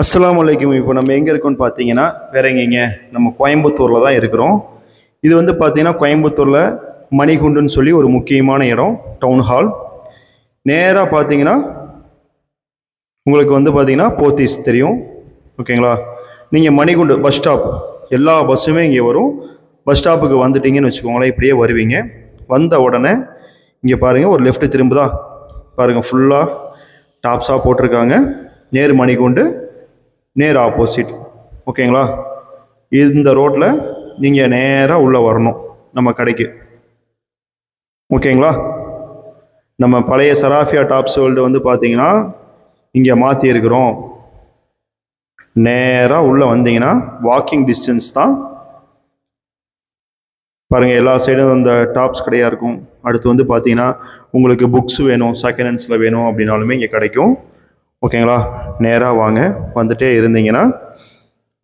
அஸ்ஸலாமு அலைக்கும். இப்போ நம்ம எங்கே இருக்கோம்னு பார்த்தீங்கன்னா வேற எங்கேங்க, நம்ம கோயம்புத்தூரில் தான் இருக்கிறோம். இது வந்து பார்த்தீங்கன்னா கோயம்புத்தூரில் மணிகுண்டுன்னு சொல்லி ஒரு முக்கியமான இடம், டவுன் ஹால். நேராக பார்த்தீங்கன்னா உங்களுக்கு வந்து பார்த்தீங்கன்னா போத்தீஸ் தெரியும், ஓகேங்களா? நீங்கள் மணிகுண்டு பஸ் ஸ்டாப், எல்லா பஸ்ஸுமே இங்கே வரும். பஸ் ஸ்டாப்புக்கு வந்துட்டீங்கன்னு வச்சுக்கோங்களேன், இப்படியே வருவீங்க. வந்த உடனே இங்கே பாருங்கள், ஒரு லெஃப்ட் திரும்புதா பாருங்கள், ஃபுல்லாக டாப்ஸாக போட்டிருக்காங்க. நேரு மணிகுண்டு, நேர் ஆப்போசிட், ஓகேங்களா? இந்த ரோட்டில் நீங்கள் நேராக உள்ளே வரணும் நம்ம கடைக்கு, ஓகேங்களா? நம்ம பழைய சராஃபியா டாப்ஸ் வேர்ல்டு வந்து பார்த்தீங்கன்னா இங்கே மாற்றிருக்கிறோம். நேராக உள்ளே வந்தீங்கன்னா வாக்கிங் டிஸ்டன்ஸ் தான். பாருங்கள், எல்லா சைடும் இந்த டாப்ஸ் கடையாக இருக்கும். அடுத்து வந்து பார்த்தீங்கன்னா உங்களுக்கு புக்ஸ் வேணும், செகண்ட் ஹேண்ட்ஸில் வேணும் அப்படின்னாலுமே இங்கே கிடைக்கும், ஓகேங்களா? நேராக வாங்க. வந்துட்டே இருந்தீங்கன்னா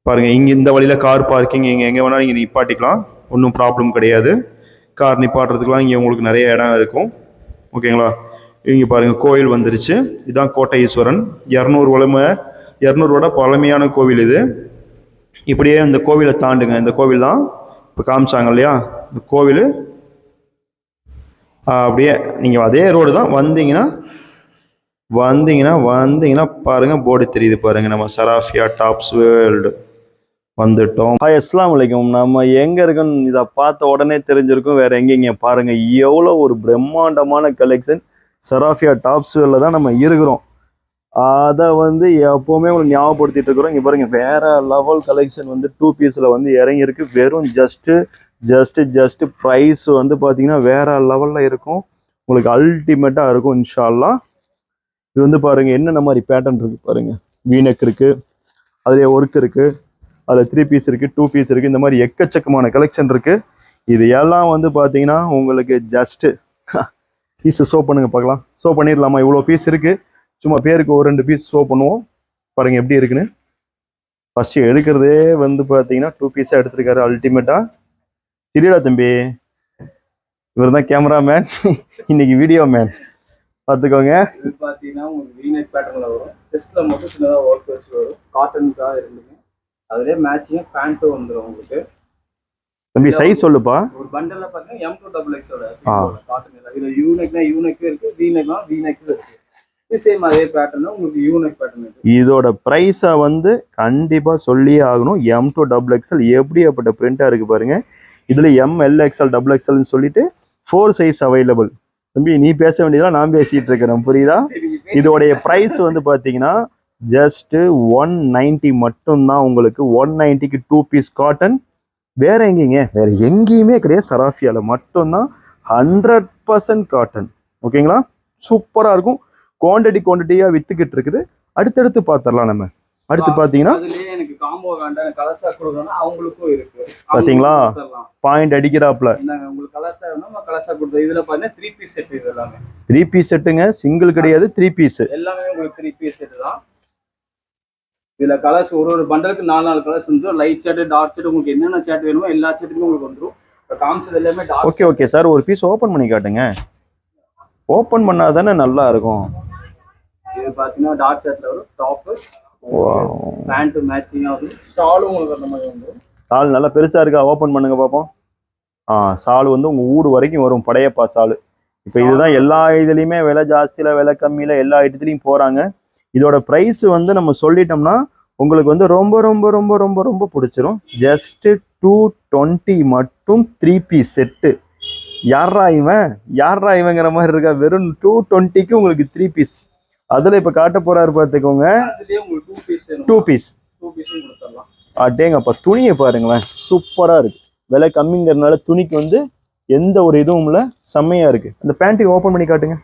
பாருங்கள், இங்கே இந்த வழியில் கார் பார்க்கிங் இங்கே எங்கே வேணாலும் நீங்கள் நிப்பாட்டிக்கலாம், ஒன்றும் ப்ராப்ளம் கிடையாது. கார் நிப்பாட்டுறதுக்கெலாம் இங்கே உங்களுக்கு நிறைய இடம் இருக்கும், ஓகேங்களா? இங்கே பாருங்கள், கோயில் வந்துருச்சு. இதுதான் கோட்டை ஈஸ்வரன், 200 பழமையான கோவில் இது. இப்படியே இந்த கோவிலை தாண்டுங்க, இந்த கோவில் தான் இப்போ காமிச்சாங்க இல்லையா, இந்த கோவில். அப்படியே நீங்கள் அதே ரோடு தான் வந்தீங்கன்னா பாருங்கள், போர்டு தெரியுது பாருங்கள், நம்ம சராஃபியா டாப்ஸ் வேர்ல்டு வந்துட்டோம். ஹாய், அஸ்ஸலாமு அலைக்கும். நம்ம எங்கே இருக்கோன்னு இதை பார்த்த உடனே தெரிஞ்சிருக்கும், வேறு எங்கேங்க பாருங்கள், எவ்வளோ ஒரு பிரம்மாண்டமான கலெக்ஷன். சராஃபியா டாப்ஸ் வேர்ல்டில் தான் நம்ம இருக்கிறோம். அதை வந்து எப்போவுமே உங்களுக்கு ஞாபகப்படுத்திட்டு இருக்கிறோம். இங்கே பாருங்கள், வேறு லெவல் கலெக்ஷன் வந்து 2 பீஸில் வந்து இறங்கியிருக்கு. வெறும் ஜஸ்ட்டு ப்ரைஸ் வந்து பார்த்தீங்கன்னா வேறு லெவலில் இருக்கும், உங்களுக்கு அல்டிமேட்டாக இருக்கும் இன்ஷா அல்லாஹ். இது வந்து பாருங்கள், என்னென்ன மாதிரி பேட்டர்ன் இருக்குது பாருங்கள். வீனெக் இருக்குது, அதிலே ஒர்க் இருக்குது, அதில் 3 பீஸ் இருக்குது, 2 பீஸ் இருக்குது, இந்த மாதிரி எக்கச்சக்கமான கலெக்ஷன் இருக்குது. இது எல்லாம் வந்து பார்த்தீங்கன்னா உங்களுக்கு ஜஸ்ட்டு பீஸை ஷோ பண்ணுங்கள் பார்க்கலாம். ஷோ பண்ணிடலாமா? இவ்வளோ பீஸ் இருக்குது, சும்மா பேருக்கு ஒரு 2 பீஸ் ஷோ பண்ணுவோம். பாருங்கள் எப்படி இருக்குன்னு. ஃபஸ்ட்டு எடுக்கிறதே வந்து பார்த்தீங்கன்னா 2 பீஸாக எடுத்துருக்காரு, அல்டிமேட்டாக. சரிடா தம்பி, இவர் தான் கேமராமேன், இன்னைக்கு வீடியோ மேன், பார்த்துக்கோங்க. இது பார்த்தீங்கன்னா உங்களுக்கு வீனெக் பேட்டர்னில் வரும், செஸ்ட்டில் மட்டும் சின்னதாக ஒர்க் வச்சு வரும், காட்டன் தான் இருந்துங்க. அதிலே மேட்சிங்காக பேண்ட்டும் வந்துடும் உங்களுக்கு. தம்பி சைஸ் சொல்லுப்பா. ஒரு பண்டலில் பார்த்தீங்கன்னா M2 XXL காட்டன் இல்லை. இதில் யூனெக்னா யூனெக்கும் இருக்குது, வீனெக்னா வீனெக்கும் இருக்குது. இது சேம் அதே பேட்டர்னா உங்களுக்கு யூனெக் பேட்டர்ன் இருக்குது. இதோட ப்ரைஸை வந்து கண்டிப்பாக சொல்லியே ஆகணும். M2 XXL எப்படியாப்பட்ட பிரிண்டாக இருக்குது பாருங்கள். இதில் ML XL XXLன்னு சொல்லிட்டு 4 சைஸ் அவைலபிள். தம்பி நீ பேச வேண்டியதெல்லாம் நான் பேசிட்டு இருக்கிறேன், புரியுதா? இதோடைய ப்ரைஸ் வந்து பார்த்தீங்கன்னா ஜஸ்ட்டு 190 மட்டும்தான் உங்களுக்கு. 190க்கு 2 பீஸ் காட்டன். வேற எங்கேங்க, வேற எங்கேயுமே கிடையாது, சராஃபியாவில் மட்டும்தான் 100% காட்டன், ஓகேங்களா? சூப்பராக இருக்கும். குவான்டிட்டியாக வித்துக்கிட்டு இருக்குது. அடுத்தடுத்து பார்த்துடலாம் நம்ம. அடுத்து பார்த்தீங்கன்னா எனக்கு காம்போ வேண்டாம், கலர்ஸாக கொடுக்கணும், அவங்களுக்கும் இருக்கு. பார்த்தீங்களா, பாயிண்ட் அடிக்கிறாப்ல. உங்களுக்கு கலர்ஸாக வேணும், கலர்ஸாக கொடுத்தோம். இதில் பார்த்தீங்கன்னா 3 பீஸ் செட். இது எல்லாமே 3 பீஸ் செட்டுங்க, சிங்கிள் கிடையாது, 3 பீஸ் எல்லாமே உங்களுக்கு 3 பீஸ் செட்டு தான். இதில் கலர்ஸ் ஒரு பண்டலுக்கு 4 கலர்ஸ் வந்து லைட் ஷர்ட், டார்க் ஷர்ட், உங்களுக்கு என்னென்ன ஷர்ட் வேணுமோ எல்லா ஷர்ட்டுமே உங்களுக்கு வந்துடும். இப்போ காமிச்சது எல்லாமே டார்க். ஓகே சார், ஒரு பீஸ் ஓப்பன் பண்ணி காட்டுங்க. ஓப்பன் பண்ணால் தானே நல்லா இருக்கும். இது பார்த்தீங்கன்னா டார்க் ஷர்ட்டில் வரும், டாப்பு பேண்ட் மேட்சிங்காக வரும், ஷாலும் உங்களுக்கு அந்த மாதிரி வந்துடும். ஷால் நல்லா பெருசாக இருக்கா? ஓப்பன் பண்ணுங்க பார்ப்போம். ஷால் வந்து உங்கள் ஊடு வரைக்கும் வரும், படையப்பா ஷால். இப்போ இதுதான் எல்லா இதுலேயுமே விலை ஜாஸ்தியில் விலை கம்மியில் எல்லா இடத்துலையும் போகிறாங்க. இதோட ப்ரைஸ் வந்து நம்ம சொல்லிட்டோம்னா உங்களுக்கு வந்து ரொம்ப ரொம்ப ரொம்ப ரொம்ப ரொம்ப பிடிச்சிரும். ஜஸ்ட்டு 220 மட்டும் 3 பீஸ் செட்டு. யாரா இவங்கிற மாதிரி இருக்கா? வெறும் 220க்கு உங்களுக்கு 3 பீஸ். அதில் இப்போ காட்ட போறாரு பார்த்துக்கோங்க, 2 பீஸ். அடேங்கப்பா, துணியை பாருங்களேன், சூப்பராக இருக்கு. விலை கம்மிங்கிறதுனால துணிக்கு வந்து எந்த ஒரு இதுவும் இல்லை, செம்மையா இருக்கு. அந்த பேண்ட்டுக்கு ஓப்பன் பண்ணி காட்டுங்க.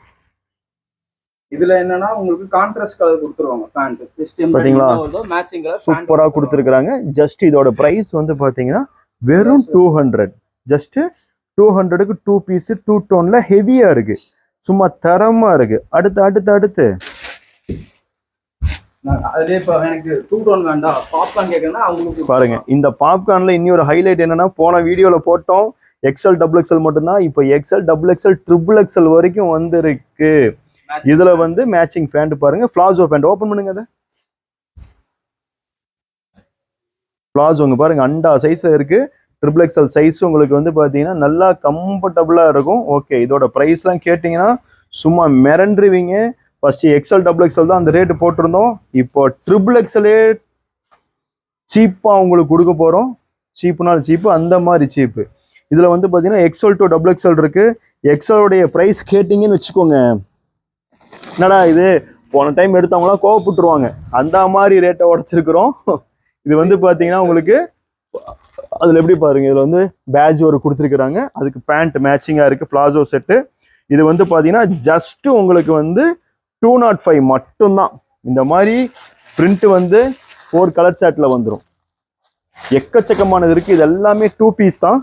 இதுல என்னன்னா உங்களுக்கு கான்ட்ராஸ்ட் கலர் கொடுத்துருவாங்க பேண்ட். பாத்தீங்களா, சூப்பரா கொடுத்துருக்காங்க. ஜஸ்ட் இதோட பிரைஸ் வந்து பாத்தீங்கன்னா வெறும் 200. ஜஸ்ட் 200க்கு 2 பீஸ் 2 டோன்ல ஹெவியா இருக்கு, சும்மா தரமா இருக்கு. அடுத்து பாருங்க, இந்த பாப்கார்ன்ல இன்னொரு ஹைலைட் என்னன்னா, போன வீடியோல போட்டோம் XL XXL மட்டும்தான், இப்போ XL XXL XXL வரைக்கும் வந்திருக்கு. இதுல வந்து மேட்சிங் பேண்ட் பாருங்க, பிளாசோ பேண்ட். ஓபன் பண்ணுங்க. அதை பிளாசோங்க பாருங்க அண்டா சைஸ்ல இருக்கு. ட்ரிபிள் எக்ஸ்எல் சைஸ் உங்களுக்கு வந்து பார்த்தீங்கன்னா நல்லா கம்ஃபர்டபுளாக இருக்கும். ஓகே, இதோட ப்ரைஸ்லாம் கேட்டிங்கன்னா சும்மா மிரண்டுருவீங்க. ஃபர்ஸ்ட் எக்ஸ்எல் டபுள் எக்ஸ்எல் தான் அந்த ரேட்டு போட்டிருந்தோம். இப்போ ட்ரிபிள் எக்ஸ்எல்லே சீப்பாக உங்களுக்கு கொடுக்க போகிறோம். சீப்புனால் சீப்பு, அந்த மாதிரி சீப்பு. இதில் வந்து பார்த்தீங்கன்னா எக்ஸ்எல் டு டபுள் எக்ஸ்எல் இருக்கு. எக்ஸ்எலுடைய ப்ரைஸ் கேட்டிங்கன்னு வச்சுக்கோங்க, என்னடா இது போன டைம் எடுத்தவங்களாம் கோவப்பட்டுருவாங்க, அந்த மாதிரி ரேட்டை உடச்சிருக்கிறோம். இது வந்து பார்த்தீங்கன்னா உங்களுக்கு அதில் எப்படி பாருங்க, இதில் வந்து பேட்ச் ஒரு கொடுத்துருக்குறாங்க, அதுக்கு பேண்ட் மேட்சிங்காக இருக்குது, பிளாசோ செட்டு. இது வந்து பார்த்தீங்கன்னா ஜஸ்ட் உங்களுக்கு வந்து 205 மட்டும்தான். இந்த மாதிரி பிரிண்ட் வந்து 4 கலர் சார்ட்டில் வந்துடும். எக்கச்சக்கமானது இருக்குது. இது எல்லாமே 2 பீஸ் தான்.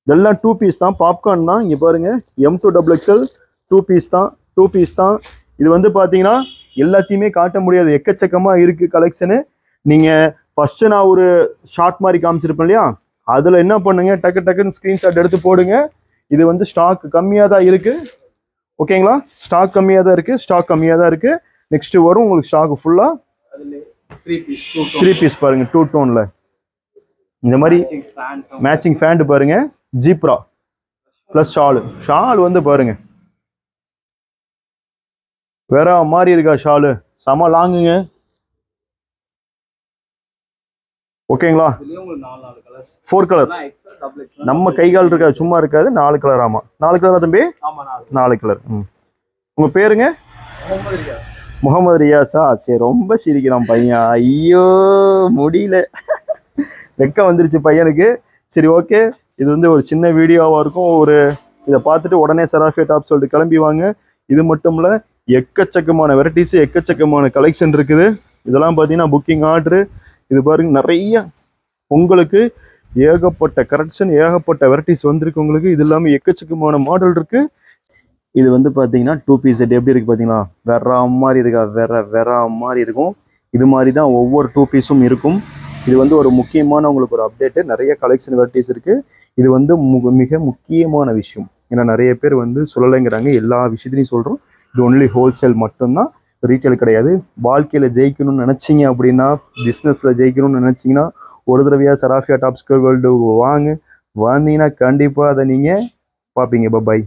இதெல்லாம் 2 பீஸ் தான், பாப்கார்ன் தான். இங்கே பாருங்க M2 டபுள் எக்ஸ்எல் 2 பீஸ் தான், 2 பீஸ் தான். இது வந்து பார்த்தீங்கன்னா எல்லாத்தையுமே காட்ட முடியாது, எக்கச்சக்கமாக இருக்குது கலெக்ஷனு. நீங்கள் ஃபஸ்ட்டு நான் ஒரு ஷார்ட் மாதிரி காமிச்சிருப்பேன் இல்லையா, அதில் என்ன பண்ணுங்க, டக்கு டக்குன்னு ஸ்க்ரீன்ஷாட் எடுத்து போடுங்க. இது வந்து ஸ்டாக் கம்மியாக தான் இருக்குது. ஓகேங்களா, ஸ்டாக் கம்மியாக தான் இருக்குது, ஸ்டாக் கம்மியாக தான் இருக்குது. நெக்ஸ்ட்டு வரும் உங்களுக்கு ஸ்டாக் ஃபுல்லாக 3 பீஸ் பாருங்க 2 டோனில். இந்த மாதிரி மேட்சிங் ஃபேண்ட் பாருங்க, ஜீப்ரா ப்ளஸ் ஷால் வந்து பாருங்க வேற மாதிரி இருக்கா ஷாலு, செம லாங்குங்க. ஓகேங்களா, 4 கலர். நம்ம கைகால் இருக்காது, சும்மா இருக்காது. 4 கலர். ஆமா 4 கலரா தம்பி? 4 கலர். உங்க பேருங்க? முகமது ரியாஸா? சரி, ரொம்ப சிரிக்கிறான் பையன். ஐயோ முடியல, வெக்க வந்துருச்சு பையனுக்கு. சரி, ஓகே, இது வந்து ஒரு சின்ன வீடியோவாக இருக்கும். ஒரு இதை பார்த்துட்டு உடனே சராஃபியா டாப் சொல்லிட்டு கிளம்பி வாங்க. இது மட்டும் இல்லை, எக்கச்சக்கமான வெரைட்டிஸ், எக்கச்சக்கமான கலெக்ஷன் இருக்குது. இதெல்லாம் பார்த்தீங்கன்னா புக்கிங் ஆர்டரு. இது பாருங்க நிறைய உங்களுக்கு ஏகப்பட்ட கரெக்ஷன், ஏகப்பட்ட வெரைட்டிஸ் வந்திருக்கு உங்களுக்கு. இது இல்லாமல் எக்கச்சக்கமான மாடல் இருக்கு. இது வந்து பார்த்தீங்கன்னா 2 பீஸ் செட் எப்படி இருக்கு பார்த்தீங்களா, வேற மாதிரி இருக்கா, வேற மாதிரி இருக்கும். இது மாதிரி தான் ஒவ்வொரு 2 பீஸும் இருக்கும். இது வந்து ஒரு முக்கியமான உங்களுக்கு ஒரு அப்டேட்டு. நிறைய கலெக்ஷன் வெரைட்டிஸ் இருக்கு. இது வந்து மிக முக்கியமான விஷயம். ஏன்னா நிறைய பேர் வந்து சொல்லலைங்கிறாங்க, எல்லா விஷயத்தையும் சொல்கிறோம். இது ஒன்லி ஹோல்சேல் மட்டும்தான், ரீட்டைல் கிடையாது. வாழ்க்கையில் ஜெயிக்கணும்னு நினச்சிங்க அப்படின்னா, பிஸ்னஸில் ஜெயிக்கணும்னு நினச்சிங்கன்னா ஒரு தடவையாக சராஃபியா டாப்ஸ் வேர்ல்டு வாங்க. வந்தீங்கன்னா கண்டிப்பாக அதை நீங்கள் பார்ப்பீங்க. பாய்.